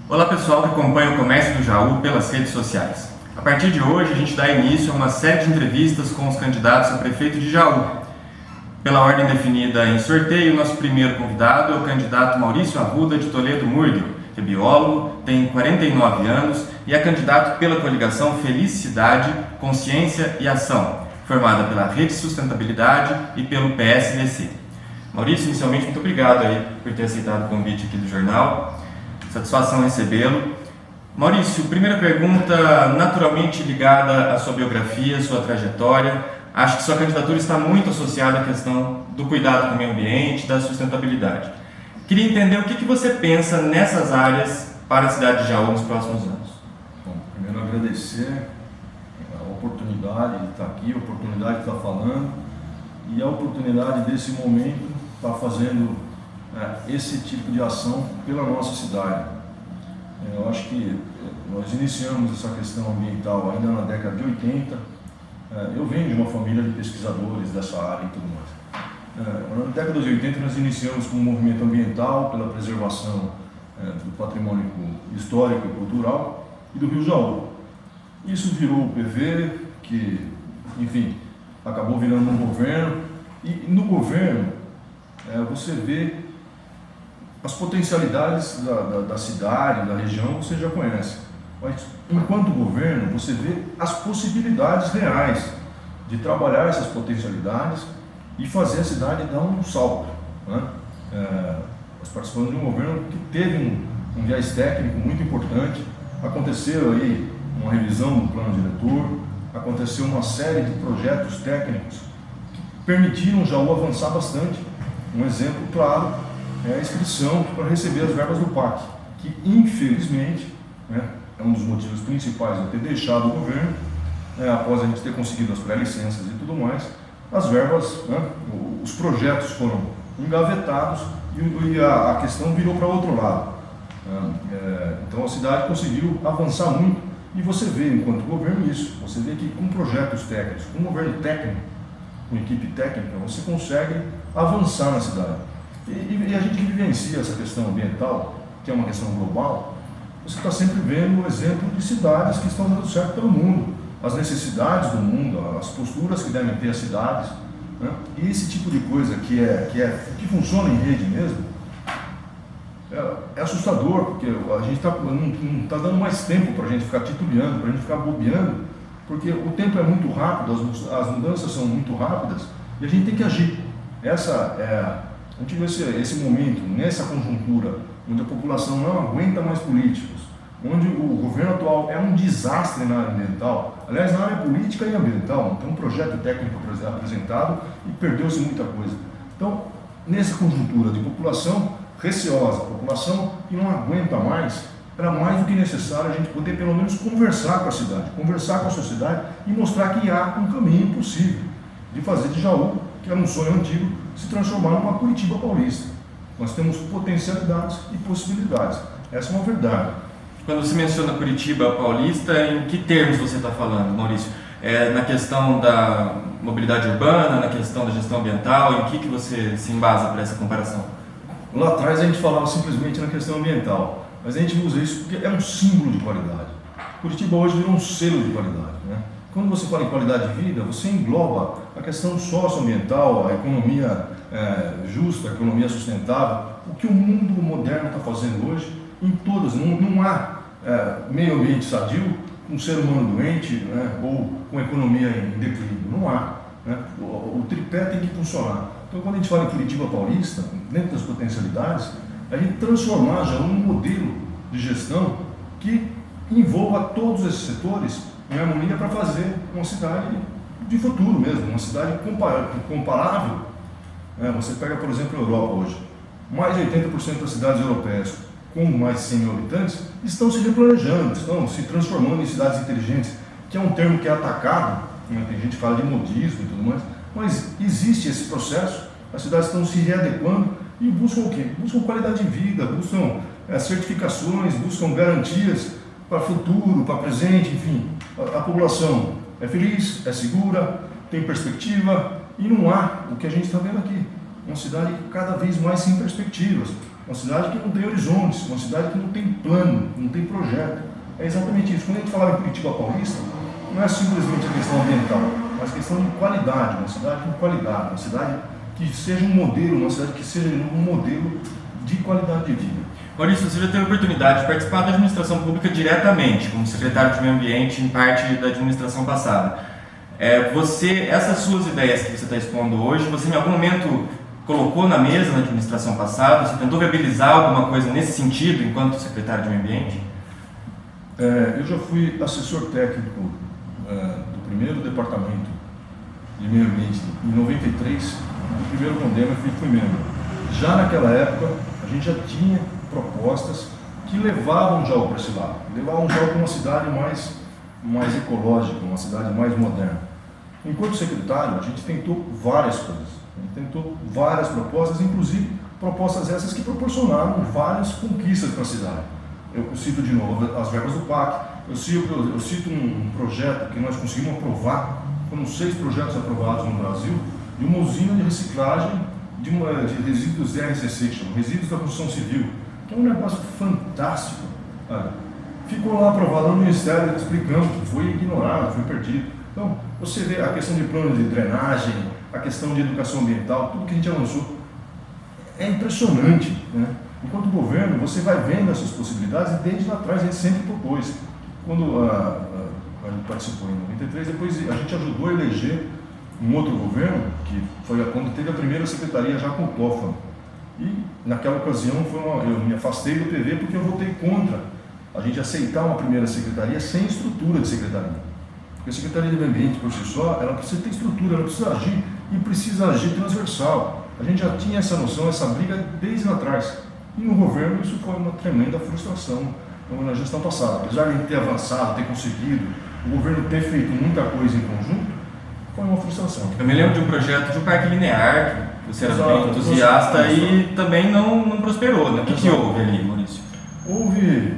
Olá pessoal que acompanha o Comércio do Jaú pelas redes sociais. A partir de hoje a gente dá início a uma série de entrevistas com os candidatos a prefeito de Jaú. Pela ordem definida em sorteio, nosso primeiro convidado é o candidato Maurício Arruda de Toledo Murgel, que é biólogo, tem 49 anos e é candidato pela coligação Felicidade, Consciência e Ação, formada pela Rede Sustentabilidade e pelo PSDC. Maurício, inicialmente, muito obrigado aí por ter aceitado o convite aqui do jornal. Satisfação recebê-lo. Maurício, primeira pergunta naturalmente ligada à sua biografia, à sua trajetória. Acho que sua candidatura está muito associada à questão do cuidado com o meio ambiente, da sustentabilidade. Queria entender o que você pensa nessas áreas para a cidade de Jaú nos próximos anos. Bom, primeiro agradecer a oportunidade de estar aqui, a oportunidade de estar falando e a oportunidade desse momento estar fazendo esse tipo de ação pela nossa cidade. Eu acho que nós iniciamos essa questão ambiental ainda na década de 80. Eu venho de uma família de pesquisadores dessa área e tudo mais. Na década de 80 nós iniciamos com um movimento ambiental pela preservação do patrimônio histórico e cultural e do Rio Jaú. Isso virou o PV, que, enfim, acabou virando um governo, e no governo você vê as potencialidades da cidade, da região, você já conhece. Mas, enquanto governo, você vê as possibilidades reais de trabalhar essas potencialidades e fazer a cidade dar um salto, né? Nós participamos de um governo que teve um viés técnico muito importante. Aconteceu aí uma revisão do plano diretor, aconteceu uma série de projetos técnicos que permitiram o Jaú avançar bastante. Um exemplo claro é a inscrição para receber as verbas do PAC, que infelizmente é um dos motivos principais de ter deixado o governo, após a gente ter conseguido as pré-licenças e tudo mais, as verbas, os projetos foram engavetados e a questão virou para outro lado. Então a cidade conseguiu avançar muito e você vê, enquanto governo, isso. Você vê que com projetos técnicos, com um governo técnico, com equipe técnica, você consegue avançar na cidade. E a gente que vivencia essa questão ambiental, que é uma questão global, você está sempre vendo o exemplo de cidades que estão dando certo pelo mundo, as necessidades do mundo, as posturas que devem ter as cidades, né? E esse tipo de coisa que funciona em rede mesmo, é assustador, porque a gente não está dando mais tempo para a gente ficar titubeando, para a gente ficar bobeando, porque o tempo é muito rápido, as mudanças são muito rápidas e a gente tem que agir. A gente vê esse momento, nessa conjuntura, onde a população não aguenta mais políticos, onde o governo atual é um desastre na área ambiental, aliás, na área política e ambiental, tem um projeto técnico apresentado e perdeu-se muita coisa. Então, nessa conjuntura de população receosa, população que não aguenta mais, era mais do que necessário a gente poder pelo menos conversar com a cidade, conversar com a sociedade e mostrar que há um caminho possível de fazer de Jaú, que era um sonho antigo, se transformar numa Curitiba paulista. Nós temos potencialidades e possibilidades. Essa é uma verdade. Quando você menciona Curitiba paulista, em que termos você está falando, Maurício? Na questão da mobilidade urbana, na questão da gestão ambiental, em que você se embasa para essa comparação? Lá atrás a gente falava simplesmente na questão ambiental, mas a gente usa isso porque é um símbolo de qualidade. Curitiba hoje virou um selo de qualidade, né? Quando você fala em qualidade de vida, você engloba a questão socioambiental, a economia justa, a economia sustentável, o que o mundo moderno está fazendo hoje em todas. Não há meio ambiente sadio, um ser humano doente, né, ou com economia em declínio. Não há. Né? O tripé tem que funcionar. Então, quando a gente fala em Curitiba paulista, dentro das potencialidades, a gente transformar já um modelo de gestão que envolva todos esses setores em harmonia para fazer uma cidade de futuro mesmo, uma cidade comparável. Você pega, por exemplo, a Europa hoje. Mais de 80% das cidades europeias com mais de 100 mil habitantes estão se replanejando, estão se transformando em cidades inteligentes, que é um termo que é atacado, né? Tem gente que fala de modismo e tudo mais, mas existe esse processo, as cidades estão se readequando e buscam o quê? Buscam qualidade de vida, buscam certificações, buscam garantias para futuro, para presente, enfim. A população é feliz, é segura, tem perspectiva e não há o que a gente está vendo aqui. Uma cidade cada vez mais sem perspectivas. uma cidade que não tem horizontes, uma cidade que não tem plano, não tem projeto. É exatamente isso. Quando a gente falava em Curitiba Paulista, não é simplesmente a questão ambiental, mas a questão de qualidade, uma cidade com qualidade, uma cidade que seja um modelo, uma cidade que seja um modelo de qualidade de vida. Maurício, você já teve a oportunidade de participar da administração pública diretamente, como secretário de Meio Ambiente em parte da administração passada. Essas suas ideias que você está expondo hoje, você em algum momento colocou na mesa na administração passada? Você tentou viabilizar alguma coisa nesse sentido enquanto secretário de Meio Ambiente? Eu já fui assessor técnico do primeiro departamento de Meio Ambiente em 93, no primeiro Condema eu fui membro. Já naquela época, a gente já tinha propostas que levavam Jaú para esse lado, levavam Jaú para uma cidade mais ecológica, uma cidade mais moderna. Enquanto secretário, a gente tentou várias coisas, a gente tentou várias propostas, inclusive propostas essas que proporcionaram várias conquistas para a cidade. Eu cito de novo as verbas do PAC, eu cito um projeto que nós conseguimos aprovar, foram 6 projetos aprovados no Brasil, de uma usina de reciclagem de resíduos RCC, que chama Resíduos da Construção Civil, que é um negócio fantástico. Ficou lá aprovado no Ministério, explicando que foi ignorado, foi perdido. Então, você vê a questão de plano de drenagem, a questão de educação ambiental, tudo que a gente avançou, é impressionante, né? Enquanto governo, você vai vendo essas possibilidades e desde lá atrás a gente sempre propôs. Quando a gente participou em 93, depois a gente ajudou a eleger um outro governo, que foi quando teve a primeira secretaria já com o Toffoli. E naquela ocasião eu me afastei do PV porque eu votei contra a gente aceitar uma primeira secretaria sem estrutura de secretaria. Porque a Secretaria de Meio Ambiente por si só, ela precisa ter estrutura, ela precisa agir e precisa agir transversal. A gente já tinha essa noção, essa briga desde lá atrás. E no governo isso foi uma tremenda frustração na gestão passada. Apesar de a gente ter avançado, ter conseguido, o governo ter feito muita coisa em conjunto, foi uma frustração. Eu me lembro de um projeto de um parque linear, que você era bem entusiasta e também não prosperou, né? O que houve ali, Maurício? Houve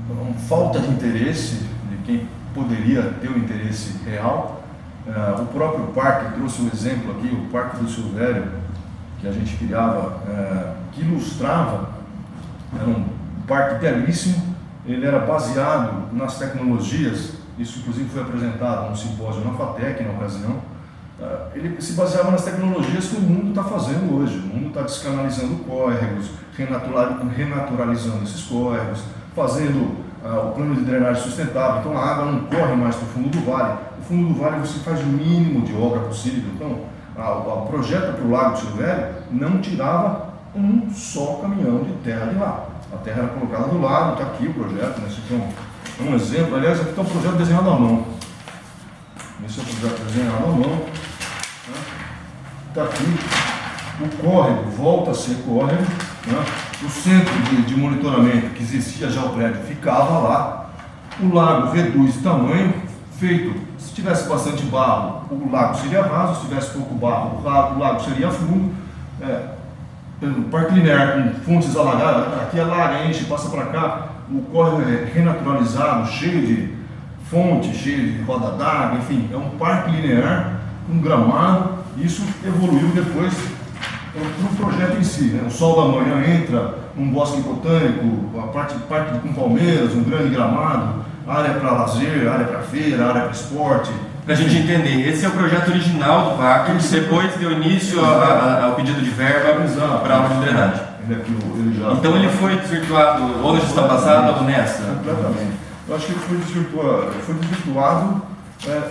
uma falta de interesse de quem poderia ter o interesse real. O próprio parque trouxe um exemplo aqui, o Parque do Silvério, que a gente criava, que ilustrava, era um parque belíssimo, ele era baseado nas tecnologias. Isso inclusive foi apresentado num simpósio na FATEC na ocasião. Ele se baseava nas tecnologias que o mundo está fazendo hoje. O mundo está descanalizando córregos, renaturalizando esses córregos, fazendo o plano de drenagem sustentável. Então a água não corre mais para o fundo do vale. O fundo do vale você faz o mínimo de obra possível. Então o projeto para o Lago do Silvério não tirava um só caminhão de terra de lá. A terra era colocada do lado, está aqui o projeto, né? Um exemplo, aliás, aqui está um projeto desenhado à mão. Esse é o projeto desenhado à mão. Está aqui. O córrego volta a ser córrego. Né? O centro de monitoramento que existia já o prédio ficava lá. O lago reduz de tamanho, feito. Se tivesse bastante barro, o lago seria raso. Se tivesse pouco barro, o lago seria fundo. O parque linear com fontes alagadas, aqui alaga, enche, passa para cá. O córrego é renaturalizado, cheio de fonte, cheio de roda d'água, enfim, é um parque linear, um gramado. Isso evoluiu depois para o projeto em si, né? O Sol da Manhã entra num bosque botânico, a parque com palmeiras, um grande gramado, área para lazer, área para feira, área para esporte. Para a gente entender, esse é o projeto original do parque, que depois deu início ao pedido de verba para a obra de drenagem. Então ele foi desvirtuado ou na gestão passada ou nessa? Completamente. Eu acho que ele foi desvirtuado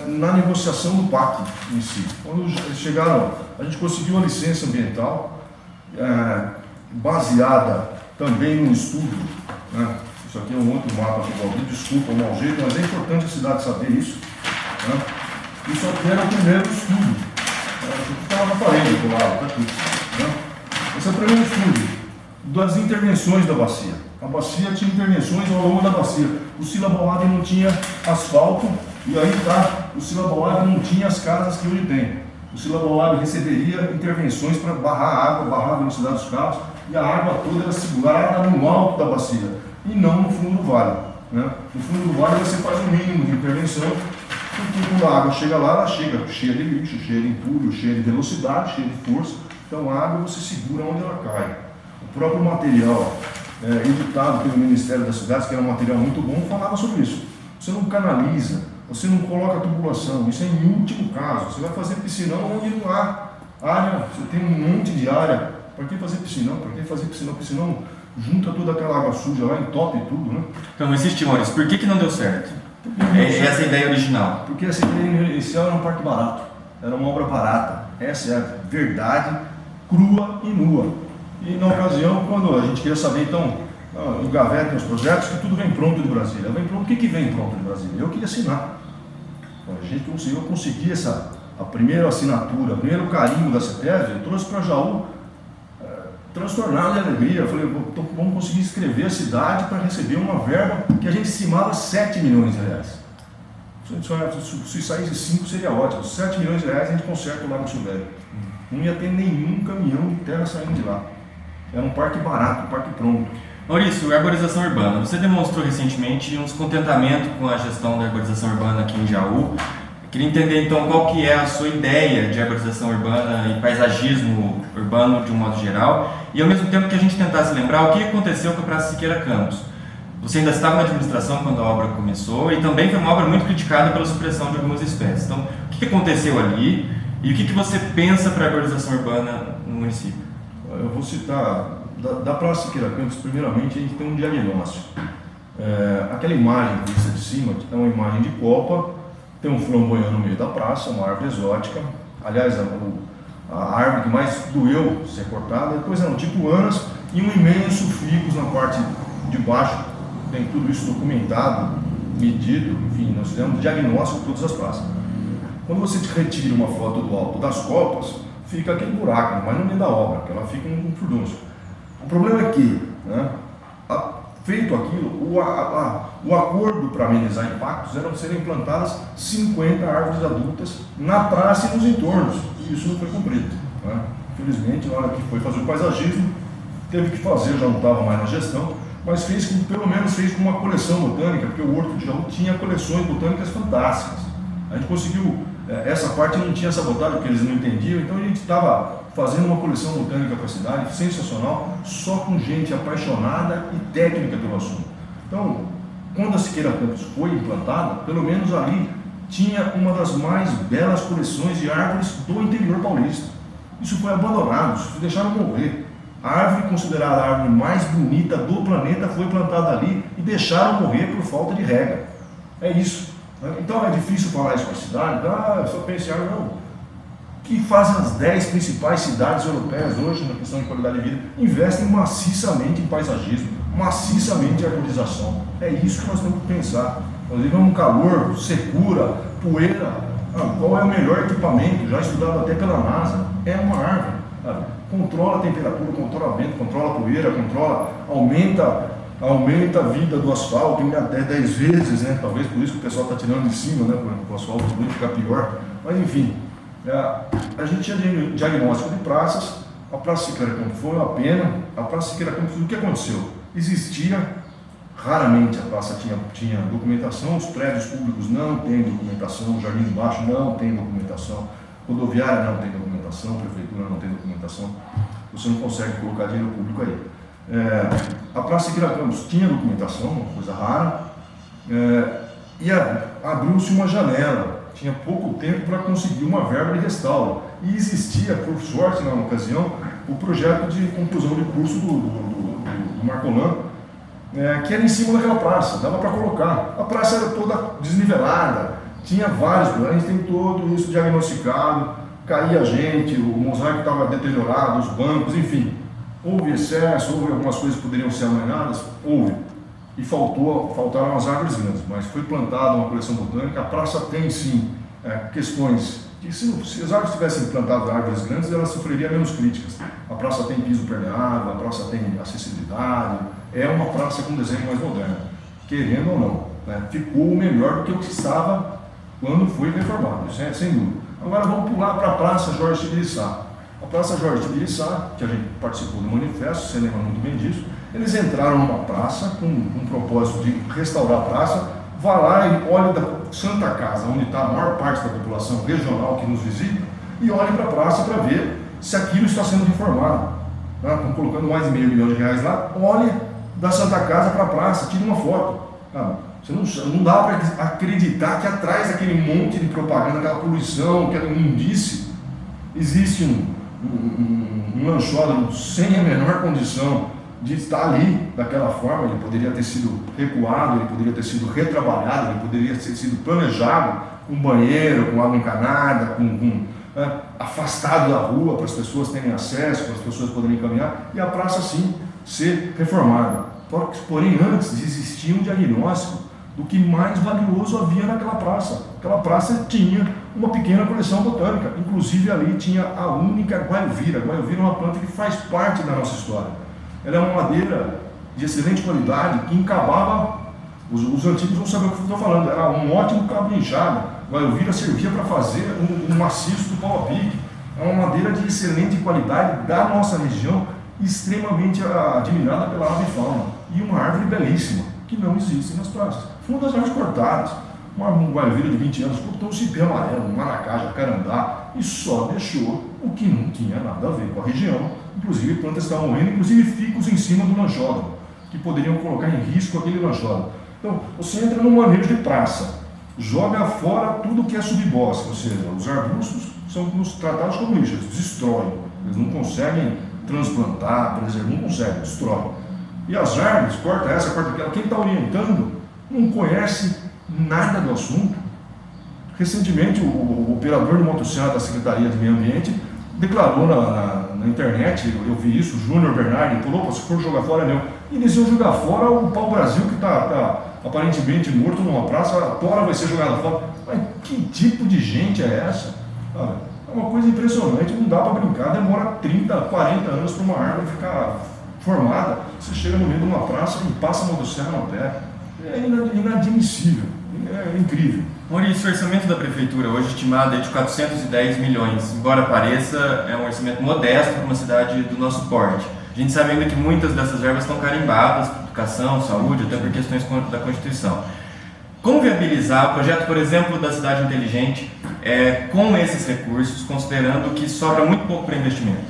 na negociação do PAC em si. Quando eles chegaram, a gente conseguiu a licença ambiental baseada também num estudo. Né? Isso aqui é um outro mapa que eu vou desculpa o mau jeito, mas é importante a cidade saber isso. Né? Isso aqui era o primeiro estudo. Estava na parede do lado, está aqui. Né? Esse é o primeiro estudo das intervenções da bacia. A bacia tinha intervenções ao longo da bacia. O Sila Bauab não tinha asfalto, e aí tá, o Sila Bauab não tinha as casas que hoje tem. O Sila Bauab receberia intervenções para barrar a água, barrar a velocidade dos carros, e a água toda era segurada no alto da bacia, e não no fundo do vale. Né? No fundo do vale você faz o mínimo de intervenção, porque quando a água chega lá, ela chega cheia de lixo, cheia de entulho, cheia de velocidade, cheia de força. Então a água você segura onde ela cai. próprio material editado pelo Ministério das Cidades, que era um material muito bom, falava sobre isso. Você não canaliza, você não coloca tubulação, isso é em último caso. Você vai fazer piscinão onde não há área, você tem um monte de área. Para que fazer piscinão? Para que fazer piscinão? Piscinão junta toda aquela água suja lá, entope tudo, né? Então, insiste, Maurício, por que não deu certo? Essa é a ideia original. Porque essa ideia inicial era um parque barato, era uma obra barata. Essa é a verdade crua e nua. E na ocasião, quando a gente queria saber, então, o Gaveta tem os projetos, que tudo vem pronto de Brasília. Vem pronto, o que vem pronto de Brasília? Eu queria assinar. A gente conseguiu conseguir a primeira assinatura, o primeiro carimbo da CETESB, eu trouxe para Jaú, transtornado de alegria. Eu falei, vamos conseguir escrever a cidade para receber uma verba que a gente estimava 7 milhões de reais. Se saísse 5 seria ótimo. 7 milhões de reais a gente conserta o Lago Silvério. Não ia ter nenhum caminhão de terra saindo de lá. Era um parque barato, um parque pronto. Maurício, arborização urbana. Você demonstrou recentemente um descontentamento com a gestão da arborização urbana aqui em Jaú. Queria entender então qual que é a sua ideia de arborização urbana e paisagismo urbano de um modo geral, e ao mesmo tempo que a gente tentasse lembrar o que aconteceu com a Praça Siqueira Campos. Você ainda estava na administração quando a obra começou e também foi uma obra muito criticada pela supressão de algumas espécies. Então, o que aconteceu ali e o que você pensa para a arborização urbana no município? Eu vou citar, da Praça Siqueira Campos, primeiramente a gente tem um diagnóstico. Aquela imagem vista de cima é uma imagem de copa. Tem um flamboyant no meio da praça, uma árvore exótica. Aliás, a árvore que mais doeu ser cortada. Depois eram tipuanas e um imenso ficus na parte de baixo. Tem tudo isso documentado, medido, enfim, nós fizemos diagnóstico de todas as praças. Quando você retira uma foto do alto das copas, fica aquele buraco, mas no meio da obra, que ela fica um furdúncio. O problema é que, feito aquilo, o acordo para amenizar impactos era serem plantadas 50 árvores adultas na praça e nos entornos, e isso não foi cumprido. Infelizmente, na hora que foi fazer o paisagismo, teve que fazer, já não estava mais na gestão, mas pelo menos fez com uma coleção botânica, porque o Horto de Jaú tinha coleções botânicas fantásticas. A gente conseguiu, essa parte não tinha sabotagem, porque eles não entendiam, então a gente estava fazendo uma coleção botânica para a cidade, sensacional, só com gente apaixonada e técnica pelo assunto. Então, quando a Siqueira Campos foi implantada, pelo menos ali tinha uma das mais belas coleções de árvores do interior paulista. Isso foi abandonado, isso deixaram morrer. A árvore considerada a árvore mais bonita do planeta foi plantada ali e deixaram morrer por falta de rega. É isso. Então é difícil falar isso para a cidade, eu só penso em árvore, não. Que fazem as 10 principais cidades europeias hoje na questão de qualidade de vida, investem maciçamente em paisagismo, maciçamente em arborização. É isso que nós temos que pensar. Nós vivemos um calor, secura, poeira. Qual é o melhor equipamento, já estudado até pela NASA? É uma árvore. Controla a temperatura, controla vento, controla a poeira, aumenta a vida do asfalto em até 10 vezes, né? Talvez por isso que o pessoal está tirando de cima, né? O asfalto fica pior. Mas enfim. A gente tinha diagnóstico de praças, a Praça Siqueira Campos foi uma pena. A Praça Siqueira Campos, o que aconteceu? Existia, raramente a praça tinha documentação, os prédios públicos não têm documentação, o Jardim de Baixo não tem documentação, rodoviária não tem documentação, prefeitura não tem documentação, você não consegue colocar dinheiro público aí. A Praça Siqueira Campos tinha documentação, uma coisa rara, e abriu-se uma janela. Tinha pouco tempo para conseguir uma verba de restauro. E existia, por sorte, na ocasião, o projeto de conclusão de curso do Marcolan, que era em cima daquela praça, dava para colocar. A praça era toda desnivelada, tinha vários problemas, a gente tem todo isso diagnosticado, caía gente, o mosaico estava deteriorado, os bancos, enfim. Houve excesso, houve algumas coisas que poderiam ser amanhadas, houve. E faltaram as árvores grandes, mas foi plantada uma coleção botânica. A praça tem sim questões que se as árvores tivessem plantado árvores grandes, elas sofreriam menos críticas. A praça tem piso permeável, a praça tem acessibilidade, é uma praça com desenho mais moderno, querendo ou não, ficou melhor do que o que estava quando foi reformado, isso sem dúvida. Agora vamos pular para a Praça Jorge Tibiriçá. A Praça Jorge Tibiriçá, que a gente participou do manifesto, você lembra muito bem disso. Eles entraram numa praça com um propósito de restaurar a praça, vá lá e olhe da Santa Casa, onde está a maior parte da população regional que nos visita, e olhe para a praça para ver se aquilo está sendo reformado. tá? Estão colocando mais de R$500 milhões lá, olhe da Santa Casa para a praça, tire uma foto. Tá? Não dá para acreditar que atrás daquele monte de propaganda, aquela poluição, aquela imundície, existe um lanchódromo sem a menor condição de estar ali daquela forma. Ele poderia ter sido recuado, ele poderia ter sido retrabalhado, ele poderia ter sido planejado com banheiro, com água encanada, afastado da rua para as pessoas terem acesso, para as pessoas poderem caminhar, e a praça sim ser reformada. Porém, antes existia um diagnóstico do que mais valioso havia naquela praça. Aquela praça tinha uma pequena coleção botânica, inclusive ali tinha a única guaiovira. A guaiovira é uma planta que faz parte da nossa história. Ela é uma madeira de excelente qualidade que encabava, os antigos vão saber o que eu estou falando, era um ótimo cabo de enxada. A guaiovira servia para fazer um maciço do pau a pique. É uma madeira de excelente qualidade da nossa região, extremamente admirada pela ave e fauna, e uma árvore belíssima, que não existe nas praças. Foi uma das árvores cortadas, uma guaiovira de 20 anos, cortou um cipê amarelo, um maracá, jacarandá, e só deixou o que não tinha nada a ver com a região. Inclusive plantas estavam morrendo, inclusive ficos em cima do lanchódromo, que poderiam colocar em risco aquele lanchódromo. Então, você entra num manejo de praça, joga fora tudo que é subbosque, ou seja, os arbustos são tratados como lixo, eles destroem, eles não conseguem transplantar, preservar, não conseguem, destroem. E as árvores, corta essa, corta aquela, quem está orientando não conhece nada do assunto. Recentemente, o operador de motosserra da Secretaria de Meio Ambiente declarou na internet, eu vi isso, o Júnior Bernardi, falou, se for jogar fora, não. E eles iam jogar fora o pau-brasil que está aparentemente morto numa praça, a tora vai ser jogada fora. Mas que tipo de gente é essa? É uma coisa impressionante, não dá para brincar, demora 30, 40 anos para uma árvore ficar formada. Você chega no meio de uma praça e passa a motosserra no pé. É inadmissível, é incrível. Maurício, o orçamento da prefeitura hoje estimado é de 410 milhões. Embora pareça, é um orçamento modesto para uma cidade do nosso porte. A gente sabe ainda que muitas dessas verbas estão carimbadas por educação, saúde, até por questões da Constituição. Como viabilizar o projeto, por exemplo, da cidade inteligente com esses recursos, considerando que sobra muito pouco para investimento?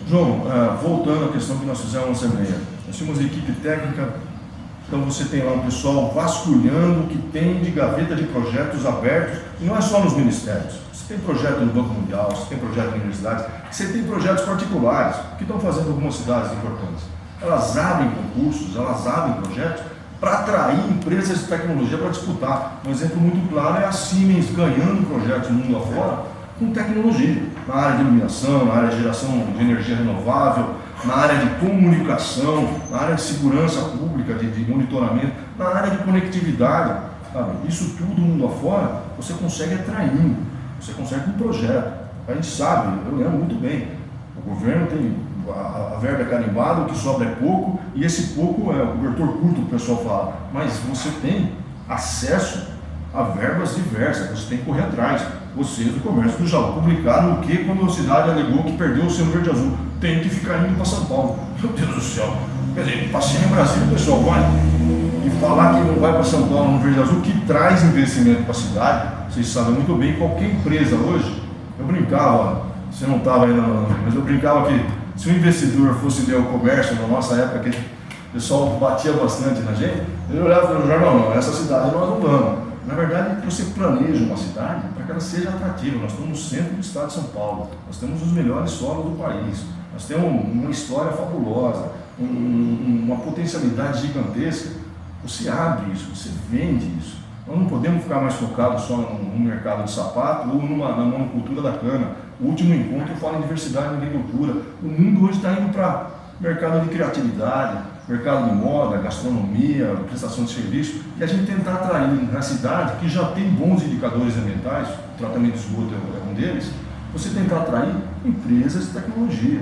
João, voltando à questão que nós fizemos na Assembleia, nós tínhamos equipe técnica, então você tem lá um pessoal vasculhando o que tem de gaveta de projetos abertos, e não é só nos ministérios. Você tem projeto no Banco Mundial, você tem projeto em universidades, você tem projetos particulares que estão fazendo algumas cidades importantes. Elas abrem concursos, elas abrem projetos para atrair empresas de tecnologia para disputar. Um exemplo muito claro é a Siemens ganhando projetos no mundo afora com tecnologia, na área de iluminação, na área de geração de energia renovável, na área de comunicação, na área de segurança pública, de monitoramento, na área de conectividade. Sabe? Isso tudo mundo afora, você consegue atraindo, você consegue com um projeto. A gente sabe, eu lembro muito bem, o governo tem a verba é carimbada, o que sobra é pouco, e esse pouco é o cobertor curto que o pessoal fala, mas você tem acesso a verbas diversas, você tem que correr atrás. Vocês do comércio do Jaú publicaram o que quando a cidade alegou que perdeu o selo verde azul? Tem que ficar indo para São Paulo. Meu Deus do céu. Quer dizer, passei em Brasília, o pessoal vai e falar que não vai para São Paulo no verde azul, que traz investimento para a cidade. Vocês sabem muito bem, qualquer empresa hoje, eu brincava, você não estava ainda, mas eu brincava que se o investidor fosse ler o comércio, na nossa época, que o pessoal batia bastante na gente, ele olhava no jornal, não, essa cidade nós não vamos. Na verdade, você planeja uma cidade para que ela seja atrativa. Nós estamos no centro do estado de São Paulo, nós temos os melhores solos do país, nós temos uma história fabulosa, uma potencialidade gigantesca. Você abre isso, você vende isso. Nós não podemos ficar mais focados só no mercado de sapato ou na monocultura da cana. O último encontro fala em diversidade na agricultura. O mundo hoje está indo para mercado de criatividade, mercado de moda, gastronomia, prestação de serviço, e a gente tentar atrair na cidade, que já tem bons indicadores ambientais, o tratamento de esgoto é um deles, você tentar atrair empresas de tecnologia.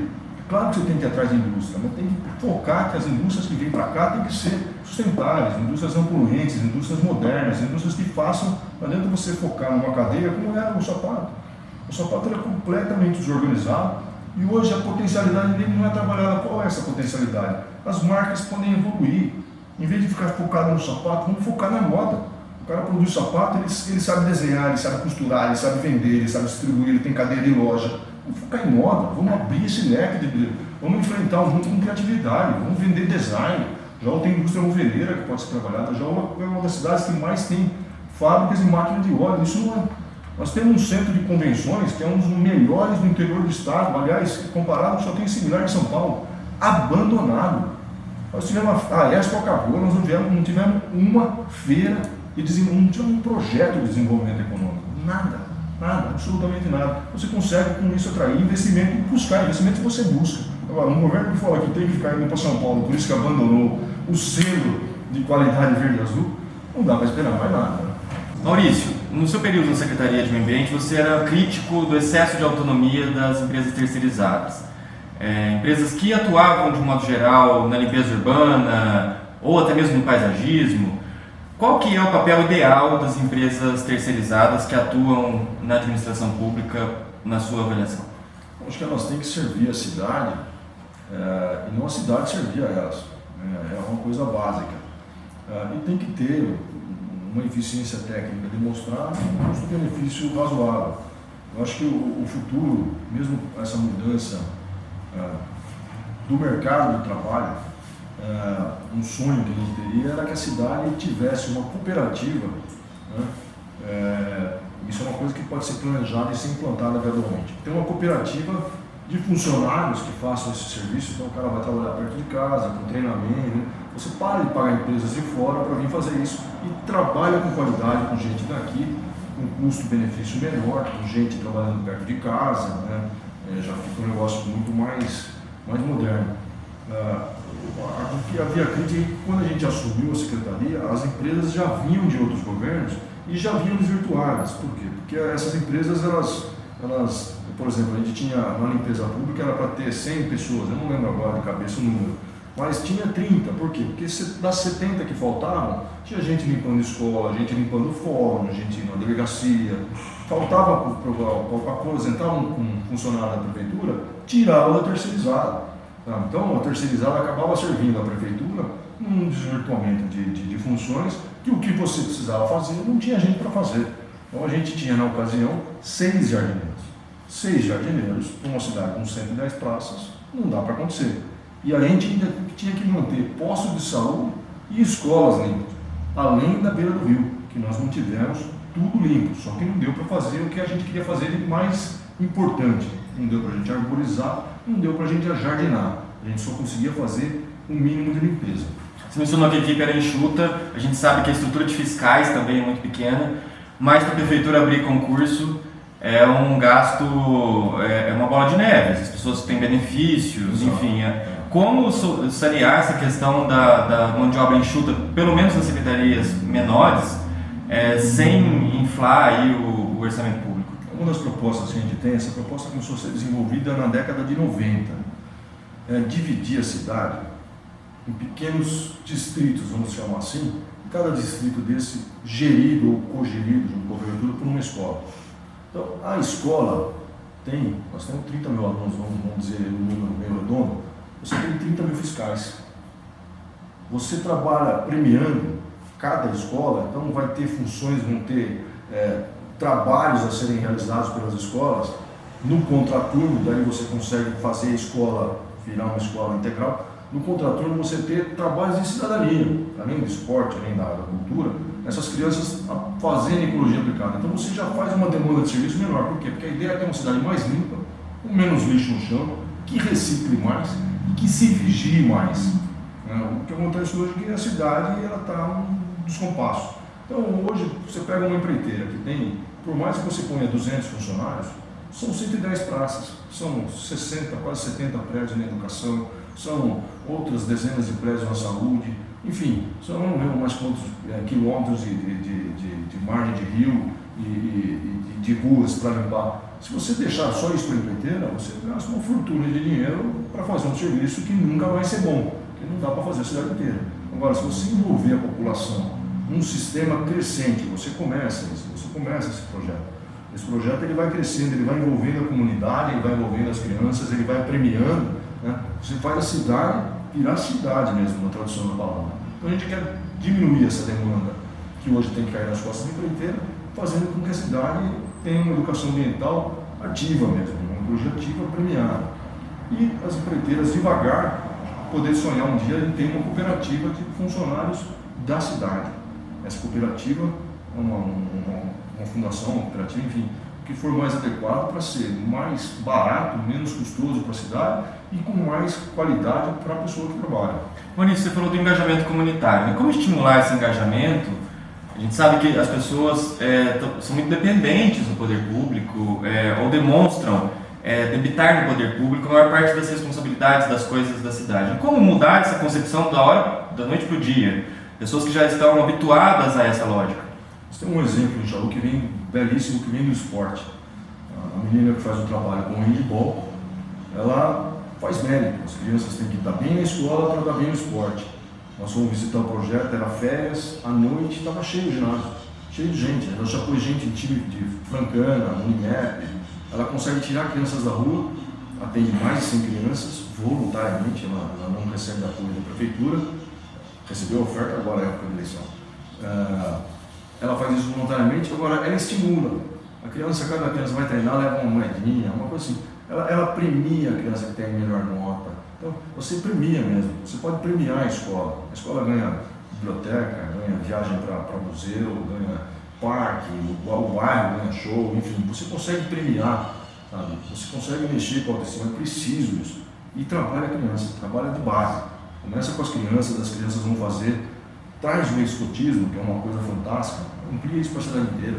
Claro que você tem que ir atrás da indústria, mas tem que focar que as indústrias que vêm para cá têm que ser sustentáveis, indústrias não poluentes, indústrias modernas, indústrias que façam, não adianta você focar numa cadeia como era o sapato. O sapato era completamente desorganizado, e hoje a potencialidade dele não é trabalhada. Qual é essa potencialidade? As marcas podem evoluir. Em vez de ficar focado no sapato, vamos focar na moda. O cara produz sapato, ele sabe desenhar, ele sabe costurar, ele sabe vender, ele sabe distribuir, ele tem cadeia de loja. Vamos focar em moda, vamos abrir esse leque. Vamos enfrentar o mundo com criatividade, vamos vender design. Jaú tem indústria moveleira que pode ser trabalhada. Jaú é uma das cidades que mais tem fábricas e máquinas de óleo. Isso não é. Nós temos um centro de convenções que é um dos melhores do interior do estado. Aliás, comparado, só tem similar em São Paulo. Abandonado. Nós tivemos a Expo acabou, nós não tivemos uma feira de desenvolvimento, não tivemos um projeto de desenvolvimento econômico. Nada, absolutamente nada. Você consegue com isso atrair investimento e buscar investimento que você busca. Agora, um governo que fala que tem que ficar indo para São Paulo, por isso que abandonou o selo de qualidade verde e azul, não dá para esperar mais nada. Maurício, no seu período na Secretaria de Meio Ambiente, você era crítico do excesso de autonomia das empresas terceirizadas. Empresas que atuavam, de um modo geral, na limpeza urbana ou até mesmo no paisagismo. Qual que é o papel ideal das empresas terceirizadas que atuam na administração pública, na sua avaliação? Acho que elas têm que servir a cidade e não a cidade servir a elas. É uma coisa básica. E tem que ter uma eficiência técnica demonstrada e um custo-benefício razoável. Eu acho que o futuro, mesmo essa mudança do mercado do trabalho, um sonho que a gente teria era que a cidade tivesse uma cooperativa, né? Isso é uma coisa que pode ser planejada e ser implantada gradualmente. Tem uma cooperativa de funcionários que façam esse serviço, então o cara vai trabalhar perto de casa, com treinamento, né? Você para de pagar empresas de fora para vir fazer isso e trabalha com qualidade, com gente daqui, com custo-benefício menor, com gente trabalhando perto de casa, né? Já fica um negócio muito mais moderno. O que havia crítica é que quando a gente assumiu a secretaria, as empresas já vinham de outros governos e já vinham desvirtuadas. Por quê? Porque essas empresas, elas, por exemplo, a gente tinha uma limpeza pública, era para ter 100 pessoas, eu não lembro agora de cabeça o número, mas tinha 30. Por quê? Porque das 70 que faltavam, tinha gente limpando escola, gente limpando fórum, gente na delegacia. Faltava para aposentar um funcionário da prefeitura, tirava da terceirizada. Então, a terceirizada acabava servindo à prefeitura num desvirtuamento de funções que o que você precisava fazer não tinha gente para fazer. Então, a gente tinha, na ocasião, 6 jardineiros. 6 jardineiros para uma cidade com 110 praças, não dá para acontecer. E a gente ainda tinha que manter postos de saúde e escolas limpas, além da beira do rio, que nós não tivemos tudo limpo, só que não deu para fazer o que a gente queria fazer de mais importante. Não deu para a gente arborizar, não deu para a gente jardinar. A gente só conseguia fazer um mínimo de limpeza. Você mencionou que a equipe era enxuta, a gente sabe que a estrutura de fiscais também é muito pequena, mas para a prefeitura abrir concurso é um gasto, é uma bola de neve, as pessoas têm benefícios, enfim. Como sanear essa questão da mão de obra enxuta, pelo menos nas secretarias menores, sem inflar aí o orçamento público? Uma das propostas que a gente tem, essa proposta começou a ser desenvolvida na década de 90, dividir a cidade em pequenos distritos, vamos chamar assim, cada distrito desse gerido ou cogerido junto com a prefeitura por uma escola. Então, a escola nós temos 30 mil alunos, vamos dizer o número meio redondo, você tem 30 mil fiscais. Você trabalha premiando cada escola, então vai ter funções, vão ter trabalhos a serem realizados pelas escolas. No contraturno, daí você consegue fazer a escola virar uma escola integral. No contraturno você ter trabalhos de cidadania, além do esporte, além da cultura, essas crianças fazendo ecologia aplicada. Então você já faz uma demanda de serviço menor. Por quê? Porque a ideia é ter uma cidade mais limpa, com menos lixo no chão, que recicle mais e que se vigie mais. O que acontece hoje é que a cidade está um descompasso. Então hoje você pega uma empreiteira que tem, por mais que você ponha 200 funcionários, são 110 praças, são 60, quase 70 prédios na educação, são outras dezenas de prédios na saúde, enfim, são não lembro mais quantos quilômetros de margem de rio e de ruas para limpar. Se você deixar só isso para a empreiteira, você gasta uma fortuna de dinheiro para fazer um serviço que nunca vai ser bom, que não dá para fazer a cidade inteira. Agora, se você envolver a população num sistema crescente, você começa esse projeto. Esse projeto ele vai crescendo, ele vai envolvendo a comunidade, ele vai envolvendo as crianças, ele vai premiando, né? Você faz a cidade virar cidade mesmo, na tradução da palavra. Então a gente quer diminuir essa demanda que hoje tem que cair nas costas da empreiteira, fazendo com que a cidade tenha uma educação ambiental ativa mesmo, uma ecologia ativa premiada. e as empreiteiras devagar poder sonhar um dia em ter uma cooperativa de funcionários da cidade. Essa cooperativa é uma fundação, uma cooperativa, enfim, que for mais adequado para ser mais barato, menos custoso para a cidade e com mais qualidade para a pessoa que trabalha. Maurício, você falou do engajamento comunitário. E como estimular esse engajamento? A gente sabe que as pessoas são muito dependentes do poder público ou demonstram debitar no poder público a maior parte das responsabilidades das coisas da cidade. E como mudar essa concepção da noite para o dia? Pessoas que já estão habituadas a essa lógica. Você tem um exemplo em Jaú que vem belíssimo, que vem do esporte. A menina que faz o trabalho com o handball, ela faz mérito. As crianças têm que estar bem na escola para estar bem no esporte. Nós fomos visitar o projeto, era férias, à noite estava cheio o ginásio, cheio de gente. Ela já pôs gente de time de Francana, Unimep. Ela consegue tirar crianças da rua, atende mais de 100 crianças voluntariamente, ela não recebe apoio da prefeitura, recebeu oferta agora é época de eleição. Ela faz isso voluntariamente, agora ela estimula. Cada criança vai treinar, leva uma moedinha, uma coisa assim. Ela premia a criança que tem a melhor nota. Então, você premia mesmo. Você pode premiar a escola. A escola ganha biblioteca, ganha viagem para museu, ganha parque, o bairro ganha show, enfim. Você consegue premiar, sabe? Você consegue mexer com a autoestima, é preciso isso. E trabalha a criança, trabalha de base. Começa com as crianças vão fazer. Traz o escotismo, que é uma coisa fantástica, amplia isso para a cidade inteira.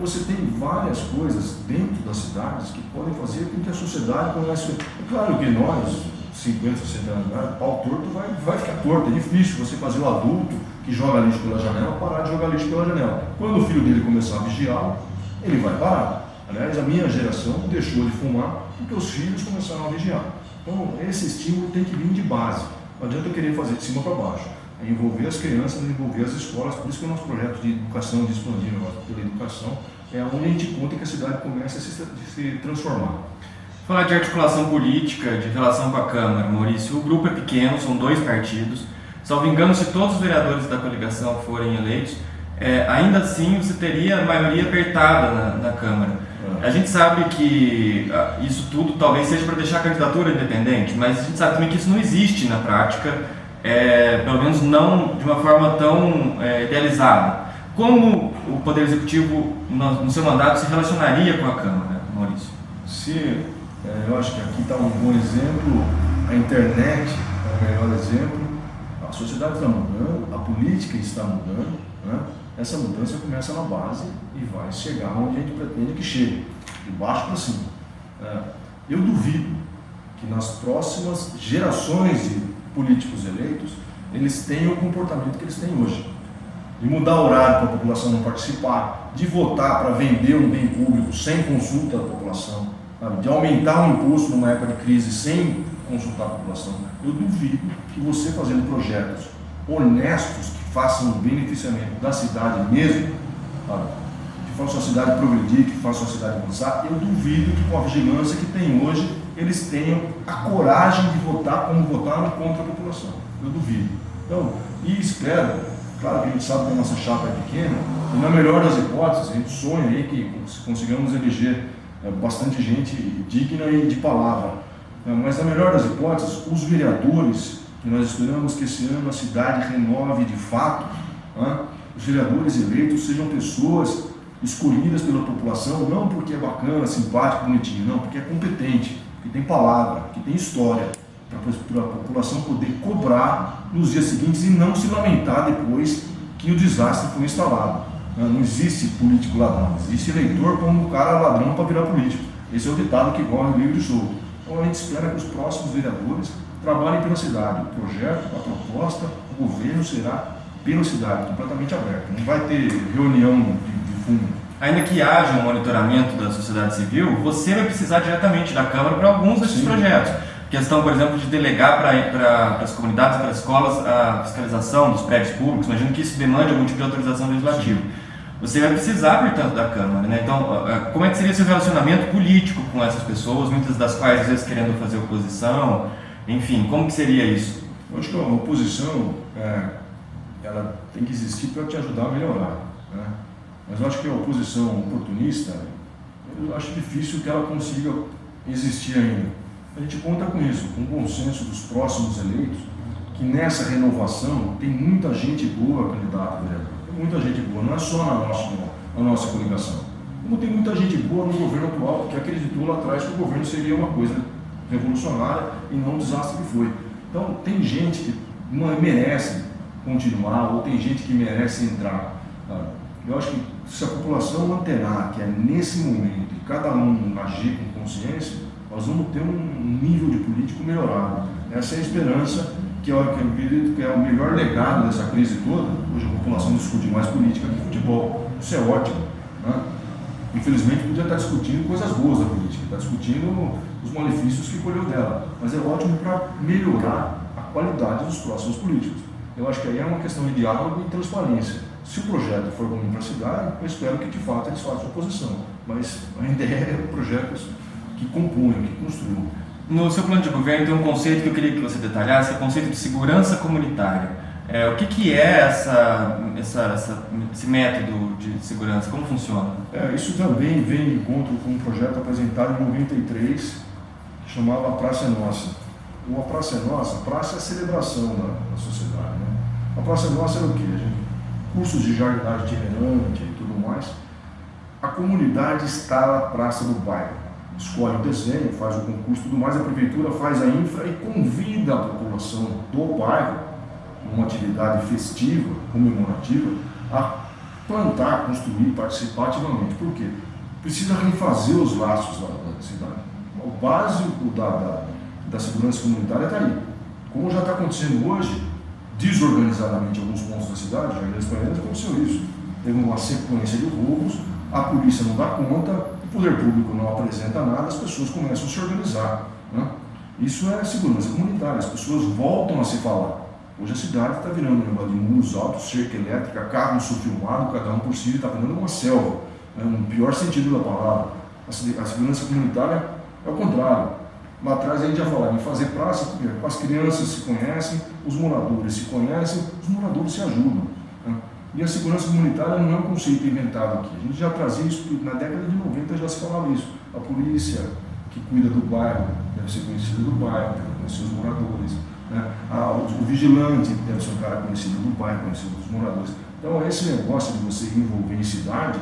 Você tem várias coisas dentro das cidades que podem fazer com que a sociedade comece. É claro que nós, 50, 60 anos, pau torto vai ficar torto. É difícil você fazer o adulto que joga lixo pela janela parar de jogar lixo pela janela. Quando o filho dele começar a vigiá-lo, ele vai parar. Aliás, a minha geração deixou de fumar porque os filhos começaram a vigiar. Então, esse estímulo tem que vir de base. Não adianta eu querer fazer de cima para baixo. É envolver as crianças, envolver as escolas. Por isso que o nosso projeto de educação, de expandir o nosso pela educação, é onde a gente conta que a cidade começa a se transformar. Falar de articulação política, de relação com a Câmara, Maurício, o grupo é pequeno, são 2 partidos. Salvo engano, se todos os vereadores da coligação forem eleitos, ainda assim você teria maioria apertada na Câmara. A gente sabe que isso tudo talvez seja para deixar a candidatura independente, mas a gente sabe também que isso não existe na prática, pelo menos não de uma forma tão idealizada. Como o Poder Executivo, no seu mandato, se relacionaria com a Câmara, Maurício? Eu acho que aqui está um bom exemplo, a internet é o melhor exemplo, a sociedade está mudando, a política está mudando, né? Essa mudança começa na base e vai chegar onde a gente pretende que chegue, de baixo para cima. Eu duvido que nas próximas gerações de políticos eleitos, eles tenham o comportamento que eles têm hoje. De mudar o horário para a população não participar, de votar para vender um bem público sem consulta da população, sabe? De aumentar o imposto numa época de crise sem consultar a população. Eu duvido que você fazendo projetos honestos que façam o beneficiamento da cidade mesmo, sabe? Que façam a cidade progredir, que façam a cidade avançar, eu duvido que com a vigilância que tem hoje, eles tenham a coragem de votar como votaram contra a população. Eu duvido. Então, e espero, claro que a gente sabe que a nossa chapa é pequena, e na melhor das hipóteses, a gente sonha aí que consigamos eleger bastante gente digna e de palavra. Mas na melhor das hipóteses, os vereadores, que nós esperamos que esse ano a cidade renove de fato, os vereadores eleitos sejam pessoas escolhidas pela população, não porque é bacana, simpático, bonitinho, não, porque é competente, que tem palavra, que tem história, para a população poder cobrar nos dias seguintes e não se lamentar depois que o desastre foi instalado. Não existe político ladrão, existe eleitor como o cara ladrão para virar político. Esse é o ditado que corre livre e solto. Então a gente espera que os próximos vereadores trabalhem pela cidade. O projeto, a proposta, o governo será pela cidade, completamente aberto. Não vai ter reunião de fundo. Ainda que haja um monitoramento da sociedade civil, você vai precisar diretamente da Câmara para alguns desses projetos. Questão, por exemplo, de delegar para as comunidades, para as escolas, a fiscalização dos prédios públicos. Imagino que isso demande algum tipo de autorização legislativa. Você vai precisar, portanto, da Câmara, né? Então, como é que seria seu relacionamento político com essas pessoas, muitas das quais, às vezes, querendo fazer oposição? Enfim, como que seria isso? Eu acho que a oposição, ela tem que existir para te ajudar a melhorar, né? Mas eu acho que a oposição oportunista, eu acho difícil que ela consiga existir ainda. A gente conta com isso, com o consenso dos próximos eleitos, que nessa renovação tem muita gente boa candidata, vereador. Tem muita gente boa, não é só na nossa coligação. Como tem muita gente boa no governo atual, que acreditou lá atrás que o governo seria uma coisa revolucionária e não um desastre que foi. Então, tem gente que merece continuar, ou tem gente que merece entrar. Tá? Eu acho que se a população antenar que é nesse momento e cada um agir com consciência, nós vamos ter um nível de político melhorado. Essa é a esperança, que eu acredito que é o melhor legado dessa crise toda. Hoje a população discute mais política que futebol. Isso é ótimo. Né? Infelizmente podia estar discutindo coisas boas da política, está discutindo os malefícios que colheu dela, mas é ótimo para melhorar a qualidade dos próximos políticos. Eu acho que aí é uma questão de diálogo e transparência. Se o projeto for ruim para a cidade, eu espero que de fato eles façam oposição, mas a ideia é projetos que compõem, que construam. No seu plano de governo tem um conceito que eu queria que você detalhasse, é o conceito de segurança comunitária. O que é esse método de segurança? Como funciona? Isso também vem de encontro com um projeto apresentado em 93, que chamava A Praça é Nossa. A Praça é Nossa, a praça é a celebração da sociedade. Né? A Praça é Nossa era o quê? Cursos de jardinagem itinerante e tudo mais. A comunidade instala a praça do bairro, escolhe o desenho, faz o concurso e tudo mais, a prefeitura faz a infra e convida a população do bairro, numa atividade festiva, comemorativa, a plantar, construir, participar ativamente. Por quê? Precisa refazer os laços da cidade. O básico da segurança comunitária está aí. Como já está acontecendo hoje, desorganizadamente em alguns pontos da cidade, já em Espanha aconteceu isso. Teve uma sequência de roubos, a polícia não dá conta, o poder público não apresenta nada, as pessoas começam a se organizar. Né? Isso é segurança comunitária, as pessoas voltam a se falar. Hoje a cidade está virando um negócio de muros altos, cerca elétrica, carro filmado, cada um por si, está virando uma selva, né? No pior sentido da palavra. A segurança comunitária é o contrário. Lá atrás a gente já falava em fazer praça, porque as crianças se conhecem, os moradores se conhecem, os moradores se ajudam. Né? E a segurança comunitária não é um conceito inventado aqui. A gente já trazia isso, na década de 90 já se falava isso. A polícia que cuida do bairro deve ser conhecida do bairro, deve conhecer os moradores. Né? O vigilante deve ser um cara conhecido do bairro, conhecido dos moradores. Então esse negócio de você envolver em cidade,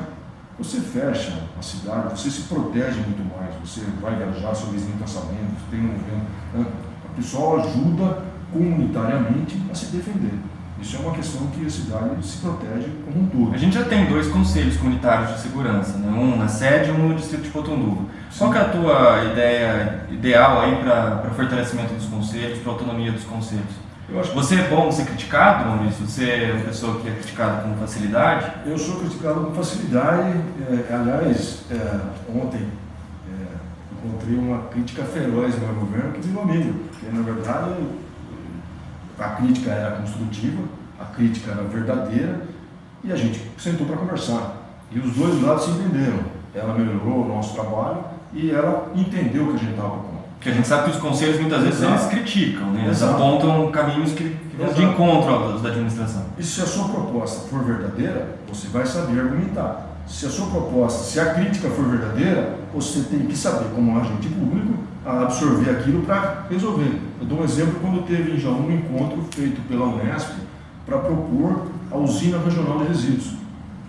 você fecha a cidade, você se protege muito mais, você vai viajar, seu vizinho está sabendo, tem um evento. Né? O pessoal ajuda comunitariamente a se defender. Isso é uma questão que a cidade se protege como um todo. A gente já tem 2 conselhos comunitários de segurança, né? Um na sede e um no distrito de Potunduva. Qual que é a tua ideia ideal aí para fortalecimento dos conselhos, para autonomia dos conselhos? Eu acho que você é bom ser criticado, Maurício? Você é uma pessoa que é criticada com facilidade? eu sou criticado com facilidade. Aliás, ontem encontrei uma crítica feroz no meu governo que virou amigo, porque na verdade a crítica era construtiva, a crítica era verdadeira e a gente sentou para conversar. E os dois lados se entenderam. Ela melhorou o nosso trabalho e ela entendeu o que a gente estava propondo. Porque a gente sabe que os conselhos muitas vezes eles criticam, né? Eles Exato. apontam caminhos que vão de encontro aos da administração. E se a sua proposta for verdadeira, você vai saber argumentar. Se a sua proposta, se a crítica for verdadeira, você tem que saber, como agente público, absorver aquilo para resolver. Eu dou um exemplo quando teve em Jaú um encontro feito pela Unesp para propor a usina regional de resíduos.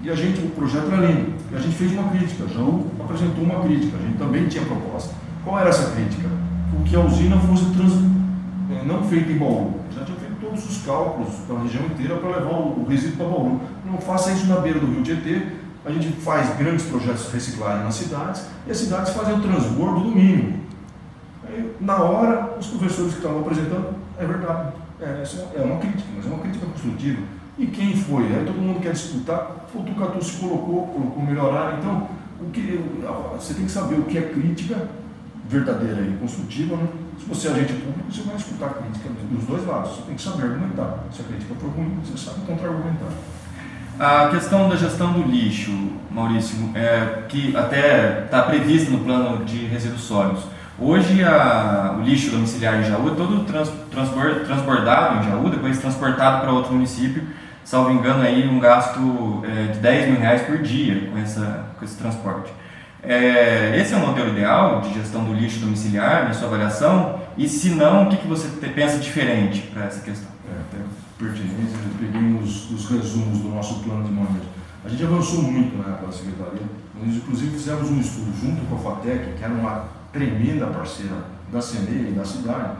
E o projeto era lindo. E a gente fez uma crítica. Jaú apresentou uma crítica. A gente também tinha proposta. Qual era essa crítica? Que a usina fosse não feita em Bauru. Já tinha feito todos os cálculos para a região inteira para levar o resíduo para Bauru. Não faça isso na beira do Rio Tietê. A gente faz grandes projetos de reciclagem nas cidades e as cidades fazem o transbordo do mínimo. Aí, na hora, os professores que estavam apresentando, é verdade, essa é uma crítica, mas é uma crítica construtiva. E quem foi? Aí todo mundo quer disputar, o Tucatu se colocou melhorar. Então, você tem que saber o que é crítica verdadeira e construtiva. Né? Se você é agente público, você vai escutar a crítica dos dois lados. Você tem que saber argumentar. Se a crítica for ruim, você sabe contra-argumentar. A questão da gestão do lixo, Maurício, que até está prevista no plano de resíduos sólidos. Hoje o lixo domiciliar em Jaú é todo transbordado em Jaú, depois transportado para outro município, salvo engano aí um gasto de R$10 mil por dia com esse transporte. Esse é o modelo ideal de gestão do lixo domiciliar, na sua avaliação? E se não, o que você pensa diferente para essa questão? Até pertinente, eu peguei os resumos do nosso plano de manejo. A gente avançou muito pela Secretaria, nós inclusive fizemos um estudo junto com a FATEC, que era uma tremenda parceira da CNE e da cidade.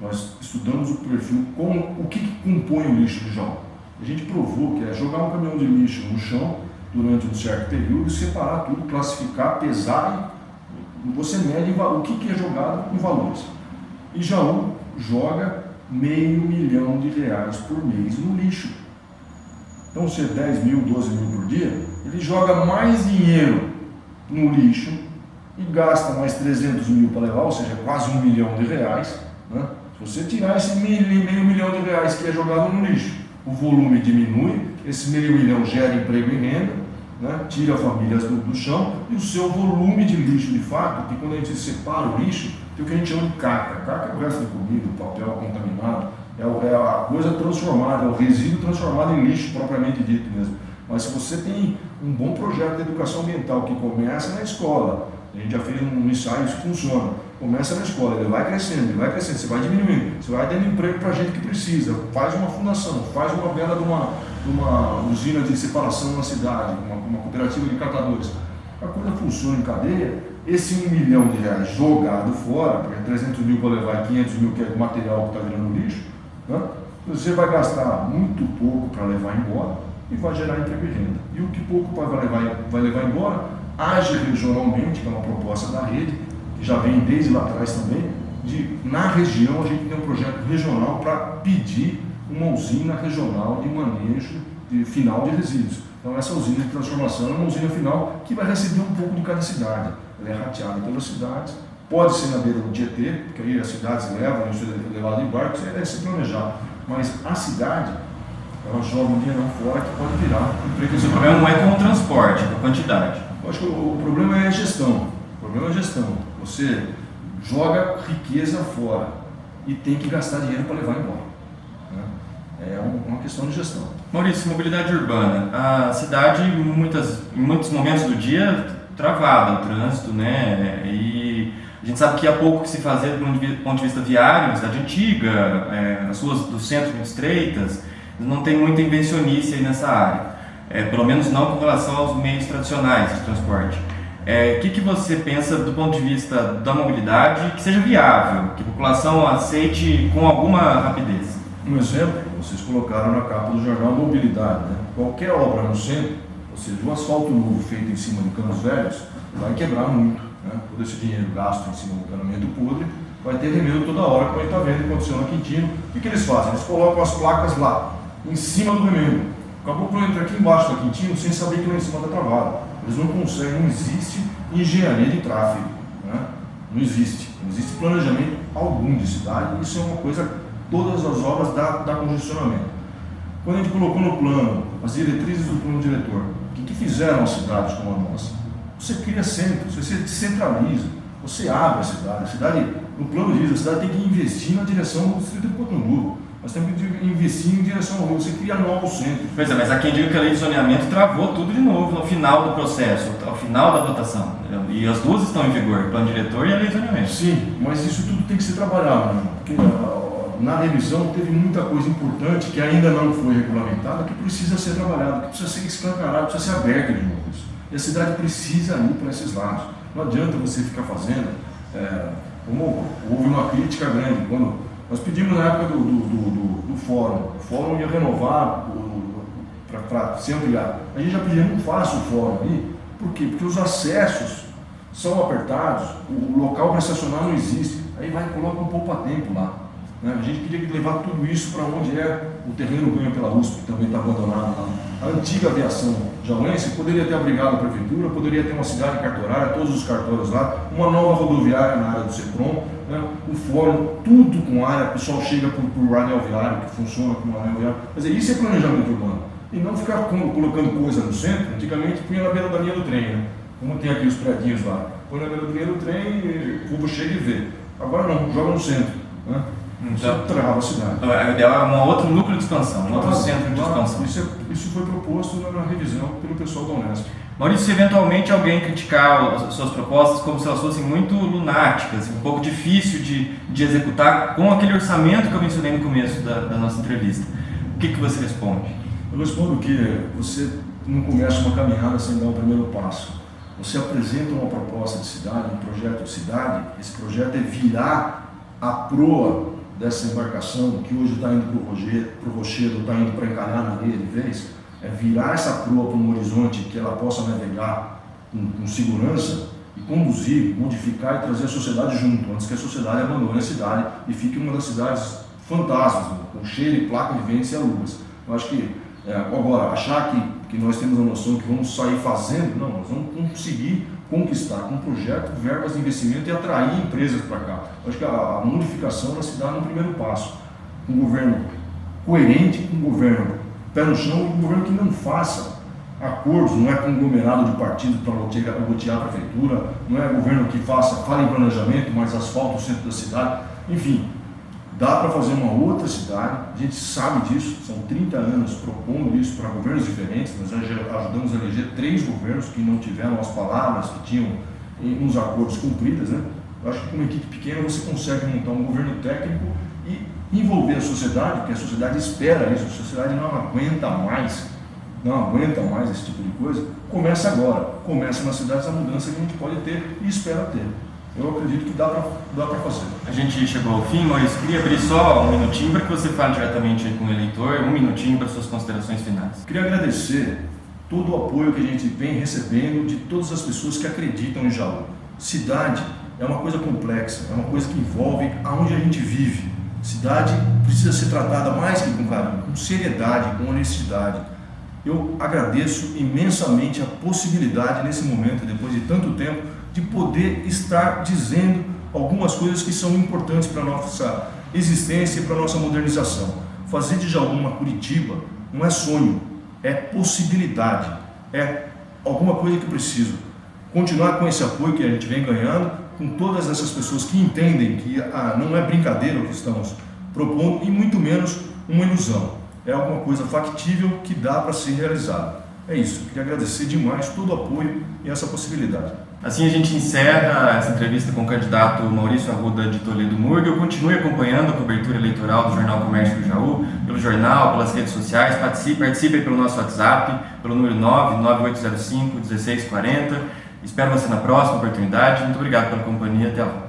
Nós estudamos o perfil, o que compõe o lixo de Jaú. A gente provou que é jogar um caminhão de lixo no chão durante um certo período, separar tudo, classificar, pesar e você mede o que é jogado em valores. E Jaú joga R$500 mil por mês no lixo. Então, se é 10 mil, 12 mil por dia, ele joga mais dinheiro no lixo e gasta mais 300 mil para levar, ou seja, quase R$1 milhão. Né? Se você tirar esse R$500 mil que é jogado no lixo, o volume diminui, esse R$500 mil gera emprego e renda, né? Tira famílias do chão e o seu volume de lixo, de fato, que quando a gente separa o lixo, tem o que a gente chama de caca. Caca é o resto da comida, o papel contaminado, é a coisa transformada, é o resíduo transformado em lixo propriamente dito mesmo. Mas se você tem um bom projeto de educação ambiental que começa na escola, a gente já fez um ensaio, isso funciona, começa na escola, ele vai crescendo, você vai diminuindo, você vai dando emprego para gente que precisa, faz uma fundação, faz uma bela de uma usina de separação na cidade, uma cooperativa de catadores. A coisa funciona em cadeia, esse R$1 milhão jogado fora, porque é 300 mil para levar e 500 mil que é o material que está virando lixo, né? Você vai gastar muito pouco para levar embora e vai gerar emprego e renda. E o que pouco vai levar embora, age regionalmente, que é uma proposta da rede, que já vem desde lá atrás também, na região a gente tem um projeto regional para pedir uma usina regional de manejo final de resíduos. Então essa usina de transformação é uma usina final que vai receber um pouco de cada cidade. Ela é rateada pelas cidades, pode ser na beira do Tietê, porque aí as cidades levam, isso é levado em barco, isso deve ser planejado. Mas a cidade, ela joga um dinheiro fora que pode virar emprego. O problema não é com o transporte, é com a quantidade. Eu acho que o problema é a gestão. O problema é a gestão. Você joga riqueza fora e tem que gastar dinheiro para levar embora. É uma questão de gestão. Maurício, mobilidade urbana. A cidade, em muitos momentos do dia, travada o trânsito, né? E a gente sabe que há pouco que se fazer do ponto de vista viário, a cidade antiga, as ruas do centro muito estreitas, não tem muita invencionice aí nessa área. Pelo menos não com relação aos meios tradicionais de transporte. O que você pensa do ponto de vista da mobilidade que seja viável, que a população aceite com alguma rapidez? Um exemplo, vocês colocaram na capa do jornal mobilidade, né? Qualquer obra no centro, ou seja, o asfalto novo feito em cima de canos velhos, vai quebrar muito, né? Todo esse dinheiro gasto em cima do encanamento podre, vai ter remendo toda hora, como a gente está vendo que aconteceu na Quintino. O que eles fazem? Eles colocam as placas lá, em cima do remendo. Acabou por entrar aqui embaixo da Quintino sem saber que lá em cima está travado. Eles não conseguem, não existe engenharia de tráfego, né? Não existe planejamento algum de cidade, isso é uma coisa. Todas as obras dá congestionamento. Quando a gente colocou no plano as diretrizes do plano diretor, o que fizeram as cidades como a nossa? Você cria centros, você descentraliza, você abre a cidade, no plano diz, a cidade tem que investir na direção do distrito de Cotundu, nós temos que investir em direção ao rio, você cria novos centros. Pois é, mas há quem diga que a lei de zoneamento travou tudo de novo no final do processo, ao final da votação, e as duas estão em vigor, o plano diretor e a lei de zoneamento. Sim, mas isso tudo tem que ser trabalhado, né? Porque na revisão teve muita coisa importante que ainda não foi regulamentada, que precisa ser trabalhada, que precisa ser escancarado, precisa ser aberto de novo. E a cidade precisa ir para esses lados. Não adianta você ficar fazendo, como houve uma crítica grande, quando nós pedimos na época do fórum, o fórum ia renovar para se ampliar. A gente já pediu, não faça o fórum aí, por quê? Porque os acessos são apertados, o local para estacionar não existe, aí vai e coloca um poupa-tempo lá. A gente queria levar tudo isso para onde o terreno ganho pela USP, que também está abandonado lá. A antiga aviação jauense poderia ter abrigado a prefeitura, poderia ter uma cidade cartorária, todos os cartórios lá, uma nova rodoviária na área do CEPROM, né? O fórum, tudo com área, o pessoal chega por anel viário, que funciona como anel viário. Quer dizer, isso é planejamento urbano. E não ficar colocando coisa no centro, antigamente punha na beira da linha do trem, né? Como tem aqui os predinhos lá. Põe na beira da linha do trem e o povo chega e vê. Agora não, joga no centro, né? Então, você trava a cidade. Então, o ideal é um outro núcleo de expansão, um outro centro de expansão. Isso foi proposto na revisão pelo pessoal da Unesp. Maurício, se eventualmente alguém criticar as suas propostas como se elas fossem muito lunáticas, um pouco difícil de executar com aquele orçamento que eu mencionei no começo da nossa entrevista, o que você responde? Eu respondo que você não começa uma caminhada sem dar o primeiro passo. Você apresenta uma proposta de cidade, um projeto de cidade, esse projeto é virar a proa dessa embarcação que hoje está indo para o rochedo, está indo para encalhar na areia de vez, é virar essa proa para um horizonte que ela possa navegar com segurança e conduzir, modificar e trazer a sociedade junto, antes que a sociedade abandone a cidade e fique uma das cidades fantasmas, com cheiro e placa de vendas e alugas. Eu acho que, agora, achar que nós temos a noção que vamos sair fazendo, não, nós vamos conseguir conquistar com projeto, verbas de investimento e atrair empresas para cá. Eu acho que a modificação vai se dá no primeiro passo, com um governo coerente, com um governo pé no chão e um governo que não faça acordos, não é conglomerado de partidos para lotear a prefeitura, não é governo que fala em planejamento, mas asfalta o centro da cidade, enfim. Dá para fazer uma outra cidade, a gente sabe disso, são 30 anos propondo isso para governos diferentes, nós ajudamos a eleger 3 governos que não tiveram as palavras, que tinham uns acordos cumpridos, né? Eu acho que com uma equipe pequena você consegue montar um governo técnico e envolver a sociedade, porque a sociedade espera isso, a sociedade não aguenta mais esse tipo de coisa. Começa agora, começa nas cidades a mudança que a gente pode ter e espera ter. Eu acredito que dá para fazer. A gente chegou ao fim, Maurício. Queria abrir só um minutinho para que você fale diretamente com o eleitor, um minutinho para suas considerações finais. Queria agradecer todo o apoio que a gente vem recebendo de todas as pessoas que acreditam em Jaú. Cidade é uma coisa complexa, é uma coisa que envolve aonde a gente vive. Cidade precisa ser tratada mais que com carinho, com seriedade, com honestidade. Eu agradeço imensamente a possibilidade, nesse momento, depois de tanto tempo, de poder estar dizendo algumas coisas que são importantes para a nossa existência e para a nossa modernização. Fazer de Jaú uma Curitiba não é sonho, é possibilidade, é alguma coisa que eu preciso. Continuar com esse apoio que a gente vem ganhando, com todas essas pessoas que entendem que não é brincadeira o que estamos propondo e muito menos uma ilusão. É alguma coisa factível que dá para ser realizada. É isso, queria agradecer demais todo o apoio e essa possibilidade. Assim a gente encerra essa entrevista com o candidato Maurício Arruda de Toledo Murgel. Continue acompanhando a cobertura eleitoral do Jornal Comércio do Jaú, pelo jornal, pelas redes sociais. Participe pelo nosso WhatsApp, pelo número 99805-1640. Espero você na próxima oportunidade. Muito obrigado pela companhia. Até lá.